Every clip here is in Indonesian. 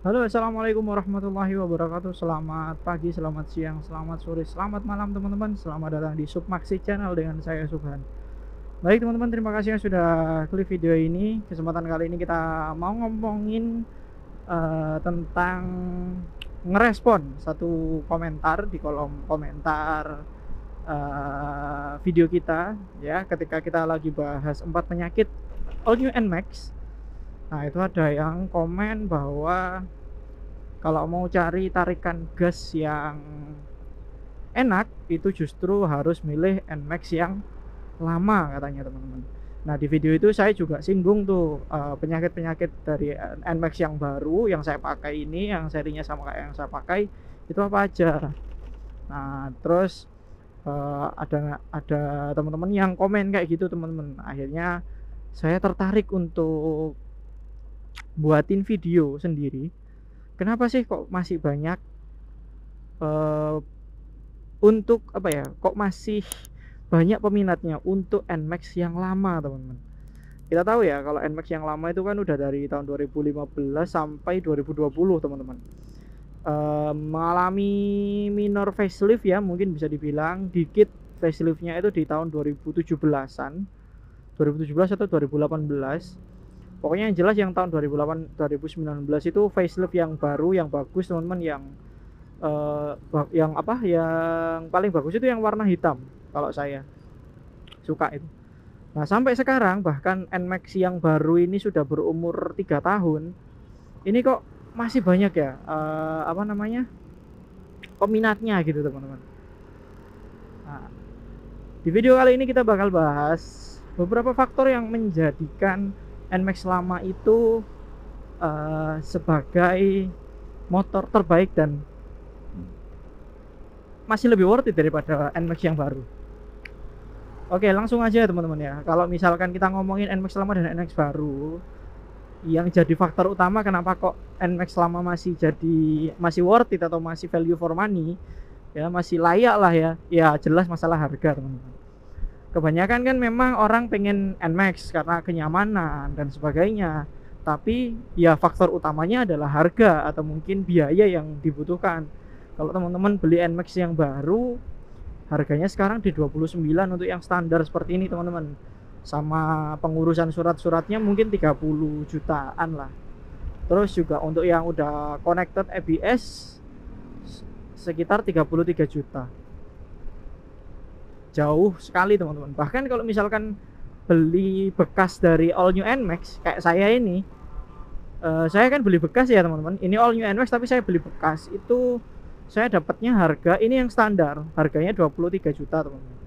Halo, assalamualaikum warahmatullahi wabarakatuh. Selamat pagi, selamat siang, selamat sore, selamat malam teman-teman. Selamat datang di Submaksi Channel dengan saya Subhan. Baik teman-teman, terima kasih yang sudah klik video ini. Kesempatan kali ini kita mau ngomongin tentang ngerespon satu komentar di kolom komentar video kita, ya, ketika kita lagi bahas 4 penyakit All New Nmax. Nah, itu ada yang komen bahwa kalau mau cari tarikan gas yang enak, itu justru harus milih Nmax yang lama katanya teman-teman. Nah, di video itu saya juga singgung tuh penyakit-penyakit dari Nmax yang baru yang saya pakai ini, yang serinya sama kayak yang saya pakai, itu apa aja. Nah, terus ada teman-teman yang komen kayak gitu teman-teman. Akhirnya saya tertarik untuk buatin video sendiri. Kenapa sih kok masih banyak eh, untuk apa ya, kok masih banyak peminatnya untuk Nmax yang lama teman-teman. Kita tahu ya kalau Nmax yang lama itu kan udah dari tahun 2015 sampai 2020 teman-teman. Mengalami minor facelift ya, mungkin bisa dibilang dikit faceliftnya itu di tahun 2017-an, 2017 atau 2018. Pokoknya yang jelas yang tahun 2008 2019 itu facelift yang baru yang bagus teman-teman, yang apa, yang paling bagus itu yang warna hitam kalau saya suka itu. Nah, sampai sekarang bahkan Nmax yang baru ini sudah berumur 3 tahun, ini kok masih banyak ya apa namanya, peminatnya gitu teman-teman. Nah, di video kali ini kita bakal bahas beberapa faktor yang menjadikan Nmax lama itu sebagai motor terbaik dan masih lebih worth it daripada Nmax yang baru. Oke, langsung aja ya teman-teman ya. Kalau misalkan kita ngomongin Nmax lama dan Nmax baru, yang jadi faktor utama kenapa kok Nmax lama masih worth it atau masih value for money, ya masih layak lah ya. Ya jelas masalah harga teman-teman. Kebanyakan kan memang orang pengen Nmax karena kenyamanan dan sebagainya. Tapi ya faktor utamanya adalah harga atau mungkin biaya yang dibutuhkan. Kalau teman-teman beli Nmax yang baru, harganya sekarang di 29 untuk yang standar seperti ini teman-teman. Sama pengurusan surat-suratnya mungkin 30 jutaan lah. Terus juga untuk yang udah connected ABS sekitar 33 juta. Jauh sekali teman-teman. Bahkan kalau misalkan beli bekas dari All New Nmax kayak saya ini, saya kan beli bekas ya teman-teman. Ini All New Nmax tapi saya beli bekas itu saya dapatnya harga ini yang standar, harganya 23 juta teman-teman.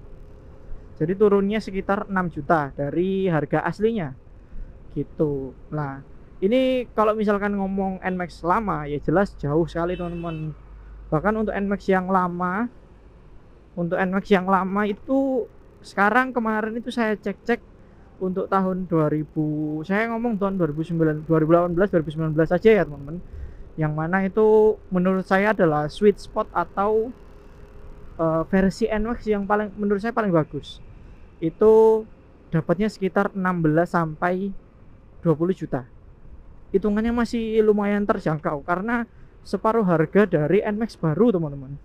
Jadi turunnya sekitar 6 juta dari harga aslinya gitu. Nah, ini kalau misalkan ngomong Nmax lama ya jelas jauh sekali teman-teman. Bahkan untuk Nmax yang lama itu sekarang, kemarin itu saya cek-cek untuk tahun 2000, saya ngomong tahun 2009, 2018, 2019 aja ya teman-teman. Yang mana itu menurut saya adalah sweet spot atau versi Nmax yang paling menurut saya paling bagus. Itu dapatnya sekitar 16 sampai 20 juta. Hitungannya masih lumayan terjangkau karena separuh harga dari Nmax baru teman-teman.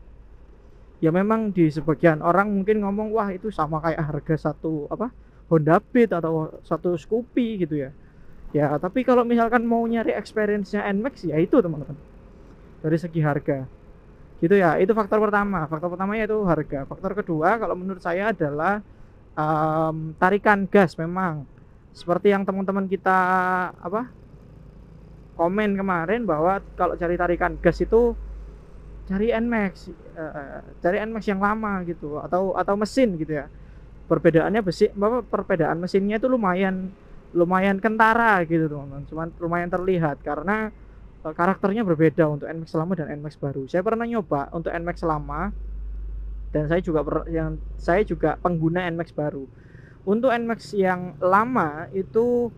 Ya memang di sebagian orang mungkin ngomong wah itu sama kayak harga satu apa, Honda Beat atau satu Scoopy gitu ya. Ya tapi kalau misalkan mau nyari experience-nya Nmax ya itu teman-teman, dari segi harga gitu ya. Itu faktor pertamanya itu harga. Faktor kedua kalau menurut saya adalah tarikan gas. Memang seperti yang teman-teman kita apa komen kemarin bahwa kalau cari tarikan gas itu cari Nmax, cari Nmax yang lama gitu, atau mesin gitu ya. Perbedaannya perbedaan mesinnya itu lumayan lumayan kentara gitu teman-teman, cuman lumayan terlihat karena karakternya berbeda untuk Nmax lama dan Nmax baru. Saya pernah nyoba untuk Nmax lama dan saya juga pengguna Nmax baru. Untuk Nmax yang lama itu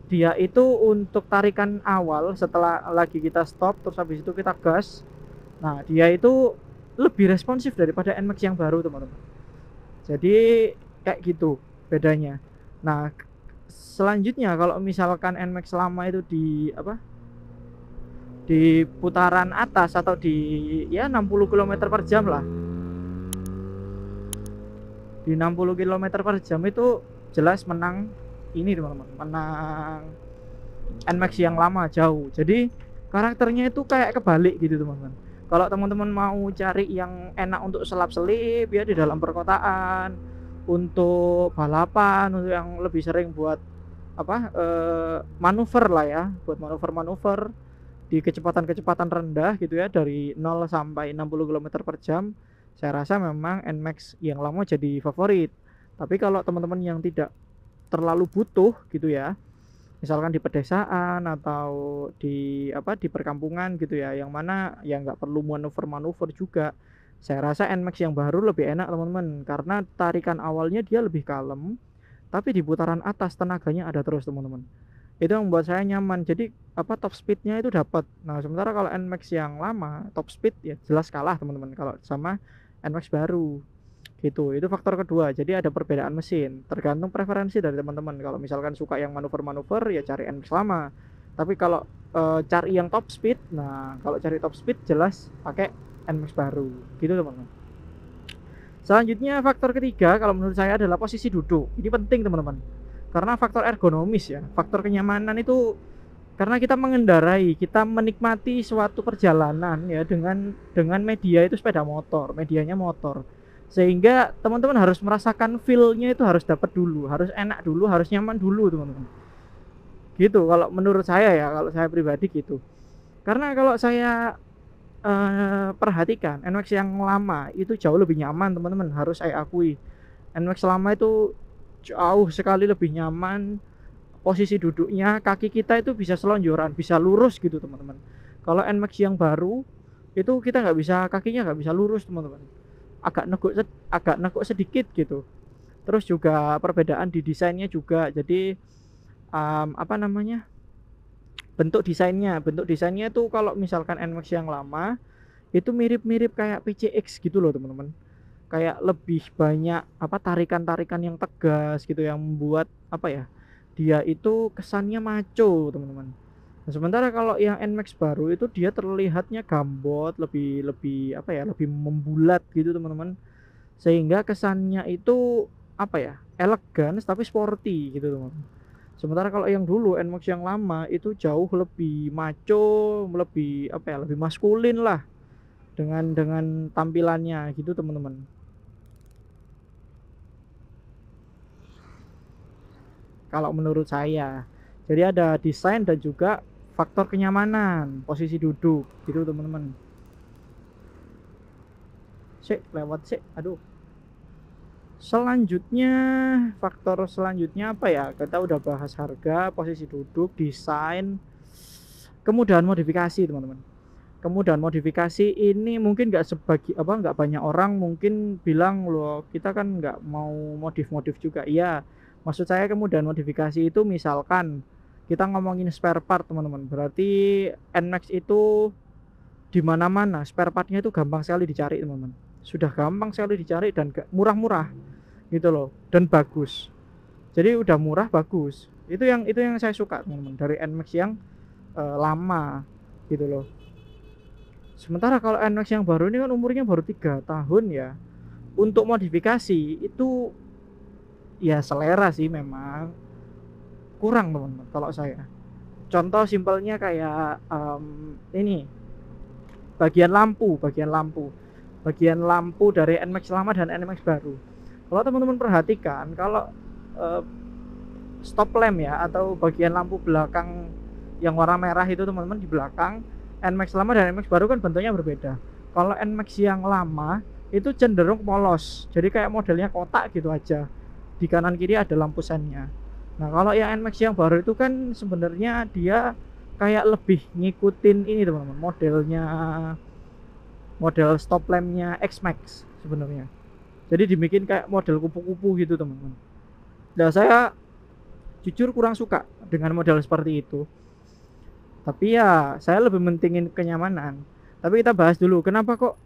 dia itu untuk tarikan awal setelah lagi kita stop terus habis itu kita gas. Nah, dia itu lebih responsif daripada Nmax yang baru teman-teman. Jadi kayak gitu bedanya. Nah, selanjutnya kalau misalkan Nmax lama itu di putaran atas atau di ya 60 km per jam lah. Di 60 km per jam itu jelas menang ini teman-teman, menang NMAX yang lama jauh. Jadi karakternya itu kayak kebalik gitu teman-teman. Kalau teman-teman mau cari yang enak untuk selap-selip ya di dalam perkotaan, untuk balapan, untuk yang lebih sering buat apa manuver lah ya, buat manuver-manuver di kecepatan-kecepatan rendah gitu ya, dari 0 sampai 60 km per jam, saya rasa memang NMAX yang lama jadi favorit. Tapi kalau teman-teman yang tidak terlalu butuh gitu ya, misalkan di pedesaan atau di apa di perkampungan gitu ya, yang mana ya nggak perlu manuver-manuver juga, saya rasa NMAX yang baru lebih enak teman-teman, karena tarikan awalnya dia lebih kalem, tapi di putaran atas tenaganya ada terus teman-teman. Itu yang membuat saya nyaman. Jadi apa top speednya itu dapat. Nah sementara kalau NMAX yang lama top speed ya jelas kalah teman-teman kalau sama NMAX baru gitu. Itu faktor kedua. Jadi ada perbedaan mesin, tergantung preferensi dari teman-teman. Kalau misalkan suka yang manuver-manuver ya cari NMAX lama, tapi kalau cari yang top speed, nah kalau cari top speed jelas pakai NMAX baru gitu teman-teman. Selanjutnya faktor ketiga kalau menurut saya adalah posisi duduk. Ini penting teman-teman, karena faktor ergonomis ya, faktor kenyamanan itu, karena kita mengendarai, kita menikmati suatu perjalanan ya dengan media itu sepeda motor, medianya motor, sehingga teman-teman harus merasakan feel-nya itu harus dapat dulu, harus enak dulu, harus nyaman dulu teman-teman. Gitu kalau menurut saya ya, kalau saya pribadi gitu. Karena kalau saya perhatikan NMAX yang lama itu jauh lebih nyaman teman-teman, harus saya akui. NMAX lama itu jauh sekali lebih nyaman, posisi duduknya, kaki kita itu bisa selonjoran, bisa lurus gitu teman-teman. Kalau NMAX yang baru itu kita nggak bisa, kakinya nggak bisa lurus teman-teman, agak nekuk sedikit gitu. Terus juga perbedaan di desainnya juga, jadi apa namanya, bentuk desainnya itu kalau misalkan NMAX yang lama itu mirip-mirip kayak PCX gitu loh teman-teman, kayak lebih banyak apa tarikan-tarikan yang tegas gitu, yang membuat apa ya, dia itu kesannya maco teman-teman. Nah, sementara kalau yang NMAX baru itu dia terlihatnya gambot, lebih lebih apa ya, lebih membulat gitu teman-teman, sehingga kesannya itu apa ya, elegan tapi sporty gitu teman-teman. Sementara kalau yang dulu NMAX yang lama itu jauh lebih maco, lebih apa ya, lebih maskulin lah dengan tampilannya gitu teman-teman. Kalau menurut saya, jadi ada desain dan juga faktor kenyamanan, posisi duduk gitu teman-teman. Sik lewat sik, aduh. Selanjutnya, faktor selanjutnya apa ya, kita udah bahas harga, posisi duduk, desain, kemudahan modifikasi teman-teman. Kemudahan modifikasi ini mungkin nggak banyak orang mungkin bilang, loh kita kan nggak mau modif-modif juga. Iya, maksud saya kemudahan modifikasi itu misalkan kita ngomongin spare part teman-teman, berarti NMAX itu di mana-mana spare partnya itu gampang sekali dicari teman-teman, sudah gampang sekali dicari dan murah-murah gitu loh, dan bagus. Jadi udah murah bagus, itu yang saya suka teman-teman dari NMAX yang lama gitu loh. Sementara kalau NMAX yang baru ini kan umurnya baru 3 tahun ya, untuk modifikasi itu ya selera sih memang kurang teman-teman kalau saya. Contoh simpelnya kayak ini bagian lampu dari NMAX lama dan NMAX baru. Kalau teman-teman perhatikan, kalau stop lamp ya, atau bagian lampu belakang yang warna merah itu teman-teman di belakang, NMAX lama dan NMAX baru kan bentuknya berbeda. Kalau NMAX yang lama itu cenderung polos, jadi kayak modelnya kotak gitu aja, di kanan kiri ada lampu sennya. Nah kalau yang NMAX yang baru itu kan sebenarnya dia kayak lebih ngikutin ini teman-teman, model stop lampnya X-Max sebenarnya, jadi dibikin kayak model kupu-kupu gitu teman-teman. Nah saya jujur kurang suka dengan model seperti itu, tapi ya saya lebih mentingin kenyamanan. Tapi kita bahas dulu kenapa kok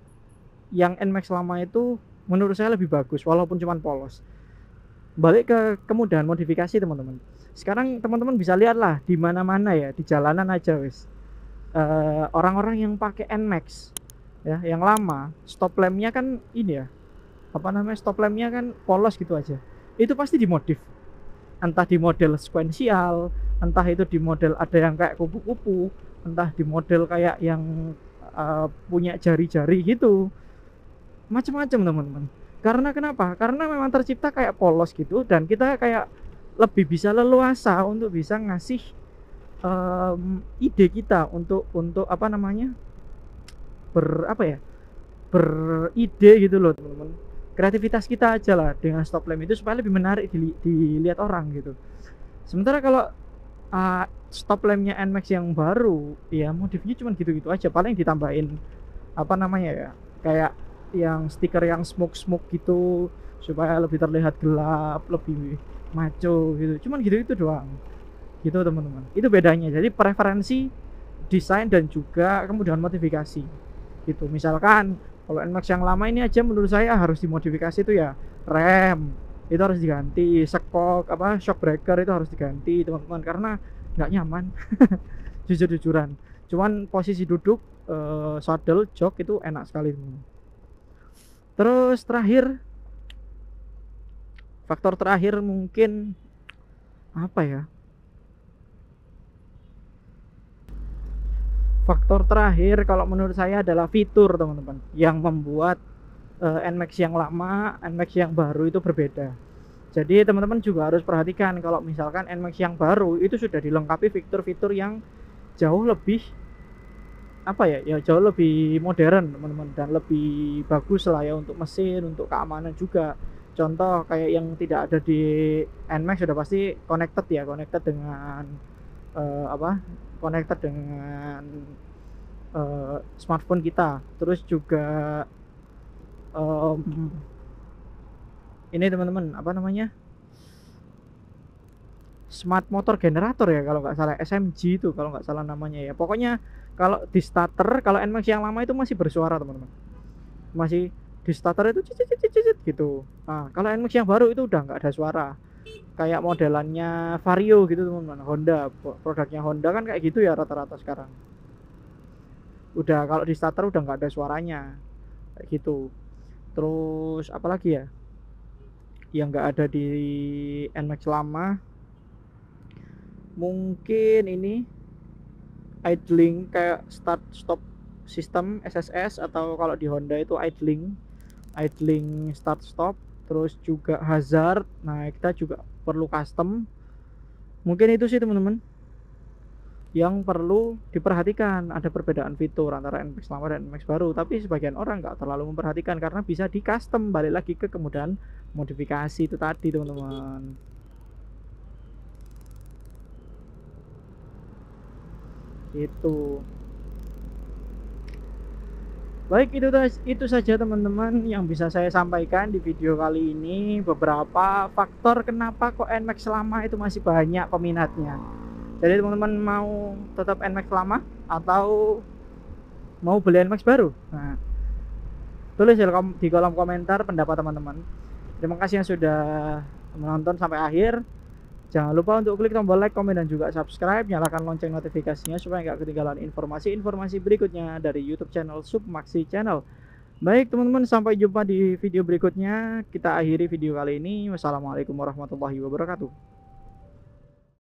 yang NMAX lama itu menurut saya lebih bagus walaupun cuma polos. Balik ke kemudahan modifikasi teman-teman. Sekarang teman-teman bisa lihat lah di mana-mana ya, di jalanan aja wis, orang-orang yang pakai NMAX ya, yang lama, stop lampnya kan ini ya, apa namanya, stop lampnya kan polos gitu aja. Itu pasti dimodif. Entah di model sekuensial, entah itu di model ada yang kayak kupu-kupu, entah di model kayak yang punya jari-jari gitu. Macam-macam teman-teman. Karena kenapa? Karena memang tercipta kayak polos gitu dan kita kayak lebih bisa leluasa untuk bisa ngasih ide kita untuk apa namanya, apa ya, beride gitu loh teman-teman. Kreativitas kita aja lah dengan stop lamp itu supaya lebih menarik dilihat orang gitu. Sementara kalau stop lampnya NMAX yang baru ya modifnya cuma gitu-gitu aja, paling ditambahin apa namanya ya, kayak yang stiker yang smoke gitu supaya lebih terlihat gelap, lebih maco gitu, cuman gitu doang gitu teman-teman. Itu bedanya, jadi preferensi desain dan juga kemudahan modifikasi gitu. Misalkan kalau NMAX yang lama ini aja menurut saya harus dimodifikasi itu ya, rem itu harus diganti, shock breaker itu harus diganti teman-teman, karena nggak nyaman jujur-jujuran. Cuman posisi duduk, saddle jok itu enak sekali teman-teman. Terus faktor terakhir mungkin apa ya, faktor terakhir kalau menurut saya adalah fitur teman-teman, yang membuat NMAX yang lama, NMAX yang baru itu berbeda. Jadi teman-teman juga harus perhatikan kalau misalkan NMAX yang baru itu sudah dilengkapi fitur-fitur yang jauh lebih apa ya, ya jauh lebih modern teman-teman, dan lebih bagus lah ya untuk mesin, untuk keamanan juga. Contoh kayak yang tidak ada di NMAX sudah pasti connected ya, connected dengan apa, connected dengan smartphone kita. Terus juga ini teman-teman, apa namanya, smart motor generator ya kalau nggak salah, SMG itu kalau nggak salah namanya ya. Pokoknya kalau di starter, kalau NMAX yang lama itu masih bersuara teman-teman, masih di starter itu cicit gitu. Nah kalau NMAX yang baru itu udah nggak ada suara, kayak modelannya Vario gitu teman-teman, Honda, produknya Honda kan kayak gitu ya rata-rata sekarang. Udah kalau di starter udah nggak ada suaranya kayak gitu. Terus apalagi ya yang nggak ada di NMAX lama, mungkin ini idling kayak start stop sistem SSS, atau kalau di Honda itu idling start stop. Terus juga hazard, nah kita juga perlu custom. Mungkin itu sih teman-teman yang perlu diperhatikan. Ada perbedaan fitur antara NMAX lama dan NMAX baru, tapi sebagian orang nggak terlalu memperhatikan karena bisa di custom. Balik lagi ke kemudahan modifikasi itu tadi teman-teman. Itu baik, itu saja teman-teman yang bisa saya sampaikan di video kali ini. Beberapa faktor kenapa kok NMAX lama itu masih banyak peminatnya. Jadi teman-teman mau tetap NMAX lama atau mau beli NMAX baru? Nah, tulis di kolom komentar pendapat teman-teman. Terima kasih yang sudah menonton sampai akhir. Jangan lupa untuk klik tombol like, komen, dan juga subscribe. Nyalakan lonceng notifikasinya supaya nggak ketinggalan informasi-informasi berikutnya dari YouTube channel Submaxi Channel. Baik teman-teman, sampai jumpa di video berikutnya. Kita akhiri video kali ini. Wassalamualaikum warahmatullahi wabarakatuh.